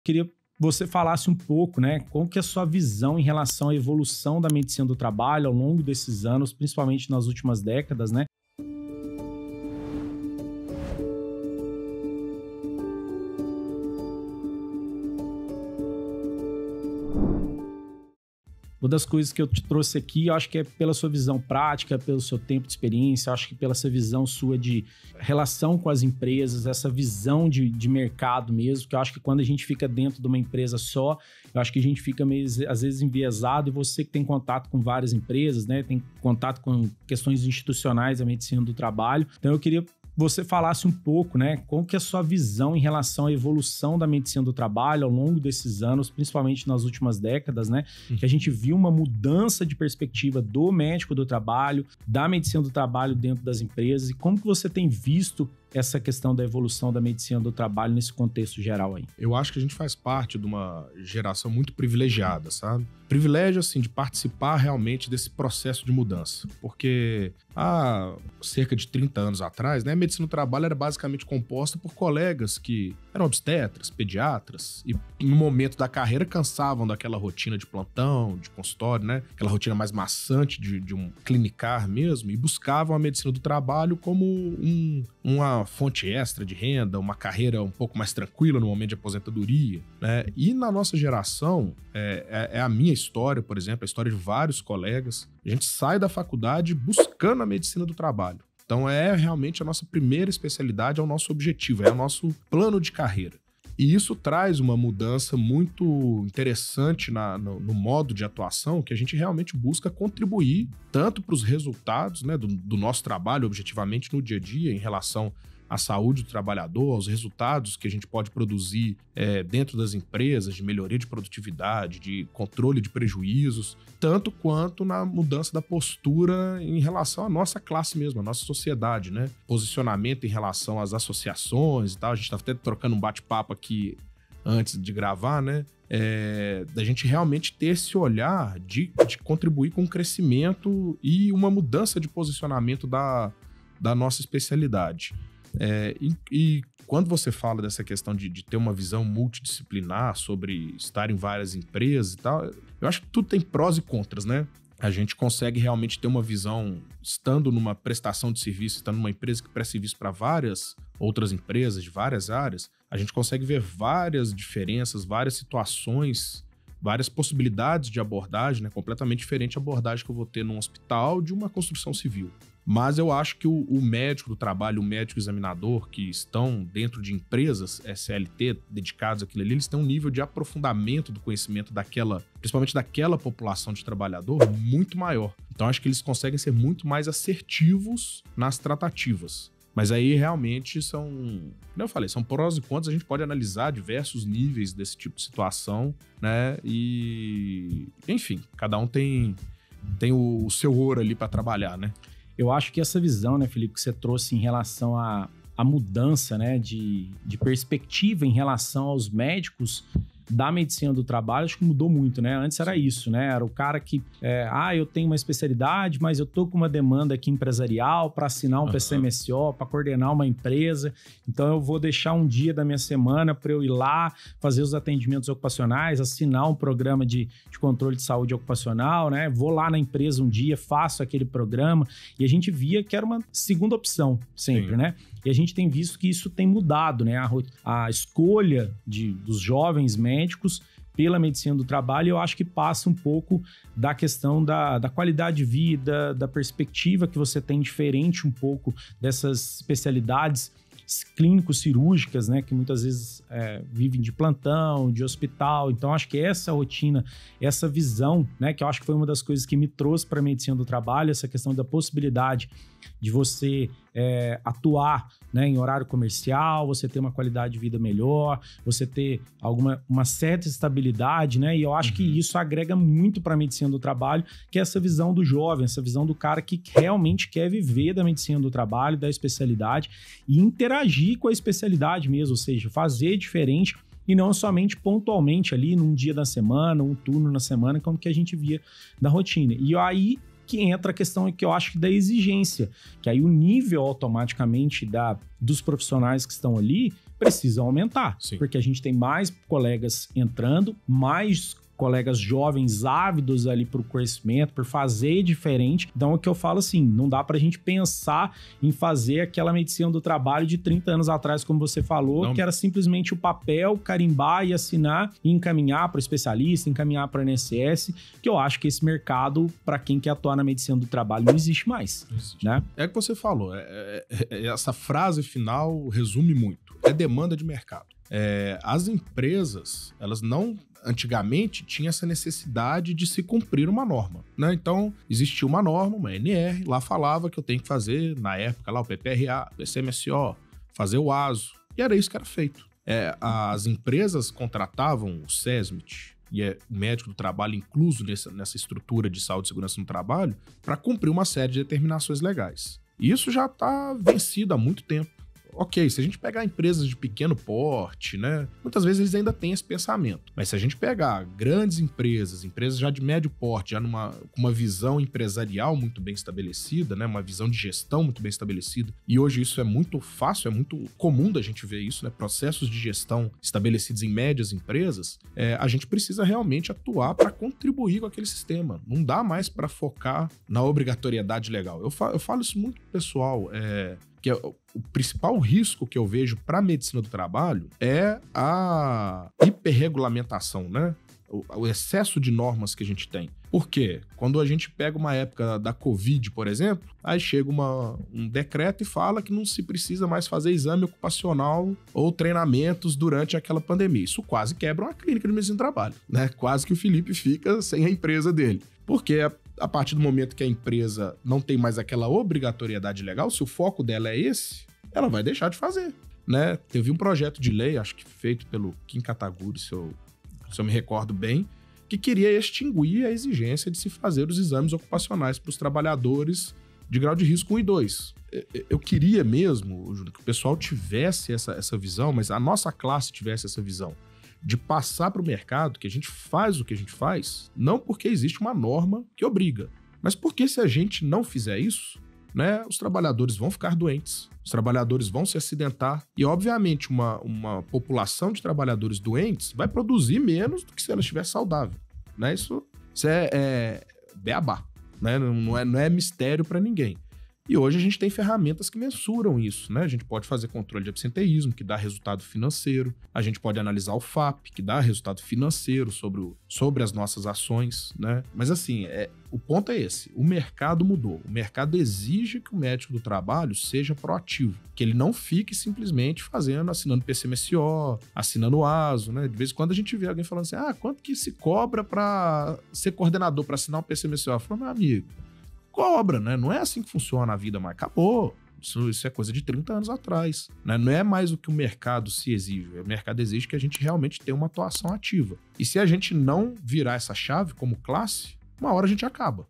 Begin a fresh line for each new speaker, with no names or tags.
Queria que você falasse um pouco, né, qual que é a sua visão em relação à evolução da medicina do trabalho ao longo desses anos, principalmente nas últimas décadas, né? Uma das coisas que eu te trouxe aqui, eu acho que é pela sua visão prática, pelo seu tempo de experiência, eu acho que pela essa visão sua de relação com as empresas, essa visão de mercado mesmo, que eu acho que quando a gente fica dentro de uma empresa só, eu acho que a gente fica meio, às vezes, enviesado, e você que tem contato com várias empresas, né, tem contato com questões institucionais da medicina do trabalho, então eu queria você falasse um pouco, né, qual que é a sua visão em relação à evolução da medicina do trabalho ao longo desses anos, principalmente nas últimas décadas, né, que a gente viu uma mudança de perspectiva do médico do trabalho, da medicina do trabalho dentro das empresas, e como que você tem visto essa questão da evolução da medicina do trabalho nesse contexto geral aí?
Eu acho que a gente faz parte de uma geração muito privilegiada, sabe? Privilégio, assim, de participar realmente desse processo de mudança. Porque há cerca de 30 anos atrás, né, a medicina do trabalho era basicamente composta por colegas que eram obstetras, pediatras, e no momento da carreira cansavam daquela rotina de plantão, de consultório, né? Aquela rotina mais maçante de um clinicar mesmo, e buscavam a medicina do trabalho como uma fonte extra de renda, uma carreira um pouco mais tranquila no momento de aposentadoria, né? E na nossa geração, é a minha história, por exemplo, a história de vários colegas, a gente sai da faculdade buscando a medicina do trabalho. Então é realmente a nossa primeira especialidade, é o nosso objetivo, é o nosso plano de carreira. E isso traz uma mudança muito interessante no modo de atuação, que a gente realmente busca contribuir tanto para os resultados, né, do nosso trabalho, objetivamente, no dia a dia, em relação à saúde do trabalhador, aos resultados que a gente pode produzir dentro das empresas, de melhoria de produtividade, de controle de prejuízos, tanto quanto na mudança da postura em relação à nossa classe mesmo, à nossa sociedade, né? Posicionamento em relação às associações e tal. A gente estava até trocando um bate-papo aqui antes de gravar, né? Da gente realmente ter esse olhar de contribuir com o crescimento e uma mudança de posicionamento da nossa especialidade. E quando você fala dessa questão de ter uma visão multidisciplinar sobre estar em várias empresas e tal, eu acho que tudo tem prós e contras, né? A gente consegue realmente ter uma visão, estando numa prestação de serviço, estando numa empresa que presta serviço para várias outras empresas de várias áreas, a gente consegue ver várias diferenças, várias situações, várias possibilidades de abordagem, né? Completamente diferente a abordagem que eu vou ter num hospital de uma construção civil. Mas eu acho que o médico do trabalho, o médico examinador que estão dentro de empresas SLT dedicados àquilo ali, eles têm um nível de aprofundamento do conhecimento principalmente daquela população de trabalhador, muito maior. Então acho que eles conseguem ser muito mais assertivos nas tratativas. Mas aí realmente como eu falei, são prós e contras, a gente pode analisar diversos níveis desse tipo de situação, né? E, enfim, cada um tem o seu ouro ali para trabalhar, né?
Eu acho que essa visão, né, Felipe, que você trouxe em relação à mudança, né, de perspectiva em relação aos médicos da medicina do trabalho, acho que mudou muito, né? Antes era isso, né? Era o cara que, eu tenho uma especialidade, mas eu tô com uma demanda aqui empresarial para assinar um PCMSO, para coordenar uma empresa, então eu vou deixar um dia da minha semana para eu ir lá, fazer os atendimentos ocupacionais, assinar um programa de controle de saúde ocupacional, né? Vou lá na empresa um dia, faço aquele programa, e a gente via que era uma segunda opção sempre, Sim. né? E a gente tem visto que isso tem mudado, né? A escolha dos jovens médicos pela medicina do trabalho, eu acho que passa um pouco da questão da qualidade de vida, da perspectiva que você tem diferente um pouco dessas especialidades clínico-cirúrgicas, né, que muitas vezes vivem de plantão, de hospital. Então, acho que essa rotina, essa visão, né, que eu acho que foi uma das coisas que me trouxe para a medicina do trabalho, essa questão da possibilidade de você atuar, né, em horário comercial, você ter uma qualidade de vida melhor, você ter uma certa estabilidade, né? E eu acho que isso agrega muito para a medicina do trabalho, que é essa visão do jovem, essa visão do cara que realmente quer viver da medicina do trabalho, da especialidade e interagir com a especialidade mesmo, ou seja, fazer diferente e não somente pontualmente ali num dia da semana, um turno na semana, como que a gente via da rotina. E aí que entra a questão que eu acho que da exigência, que aí o nível automaticamente dos profissionais que estão ali precisa aumentar,
Sim.
porque a gente tem mais colegas entrando, mais colegas jovens ávidos ali por conhecimento, por fazer diferente. Então, é o que eu falo assim, não dá pra gente pensar em fazer aquela medicina do trabalho de 30 anos atrás, como você falou,
não.
Que era simplesmente o papel, carimbar e assinar e encaminhar para o especialista, encaminhar para o INSS, que eu acho que esse mercado, para quem quer atuar na medicina do trabalho, não existe mais.
Não existe.
Né?
É o que você falou, essa frase final resume muito. É demanda de mercado. As empresas, elas não... Antigamente, tinha essa necessidade de se cumprir uma norma, né? Então, existia uma norma, uma NR, lá falava que eu tenho que fazer, na época, lá o PPRA, o PCMSO, fazer o ASO, e era isso que era feito. As empresas contratavam o SESMIT, e o médico do trabalho incluso nessa estrutura de saúde e segurança no trabalho, para cumprir uma série de determinações legais. E isso já está vencido há muito tempo. Ok, se a gente pegar empresas de pequeno porte, né? Muitas vezes eles ainda têm esse pensamento. Mas se a gente pegar grandes empresas já de médio porte, já com uma visão empresarial muito bem estabelecida, né? Uma visão de gestão muito bem estabelecida. E hoje isso é muito fácil, é muito comum da gente ver isso, né? Processos de gestão estabelecidos em médias empresas. A gente precisa realmente atuar para contribuir com aquele sistema. Não dá mais para focar na obrigatoriedade legal. Eu falo isso muito pro pessoal, que o principal risco que eu vejo para a medicina do trabalho é a hiperregulamentação, né? O excesso de normas que a gente tem. Por quê? Quando a gente pega uma época da Covid, por exemplo, aí chega um decreto e fala que não se precisa mais fazer exame ocupacional ou treinamentos durante aquela pandemia. Isso quase quebra uma clínica de medicina do trabalho, né? Quase que o Felipe fica sem a empresa dele. Porque a partir do momento que a empresa não tem mais aquela obrigatoriedade legal, se o foco dela é esse, ela vai deixar de fazer, né? Teve um projeto de lei, acho que feito pelo Kim Kataguiri, se eu me recordo bem, que queria extinguir a exigência de se fazer os exames ocupacionais para os trabalhadores de grau de risco 1 e 2. Eu queria mesmo, Júlio, que o pessoal tivesse essa visão, mas a nossa classe tivesse essa visão de passar para o mercado que a gente faz o que a gente faz, não porque existe uma norma que obriga, mas porque se a gente não fizer isso, né, os trabalhadores vão ficar doentes, os trabalhadores vão se acidentar e, obviamente, uma população de trabalhadores doentes vai produzir menos do que se ela estiver saudável, né? Isso é beabá, né? Não é mistério para ninguém. E hoje a gente tem ferramentas que mensuram isso, né? A gente pode fazer controle de absenteísmo, que dá resultado financeiro. A gente pode analisar o FAP, que dá resultado financeiro sobre as nossas ações, né? Mas assim, o ponto é esse. O mercado mudou. O mercado exige que o médico do trabalho seja proativo. Que ele não fique simplesmente assinando PCMSO, assinando o ASO, né? De vez em quando a gente vê alguém falando assim, quanto que se cobra para ser coordenador, para assinar o PCMSO? Eu falo, meu amigo, cobra, né? Não é assim que funciona a vida, mas acabou. Isso é coisa de 30 anos atrás, né? Não é mais o que o mercado se exige. O mercado exige que a gente realmente tenha uma atuação ativa. E se a gente não virar essa chave como classe, uma hora a gente acaba.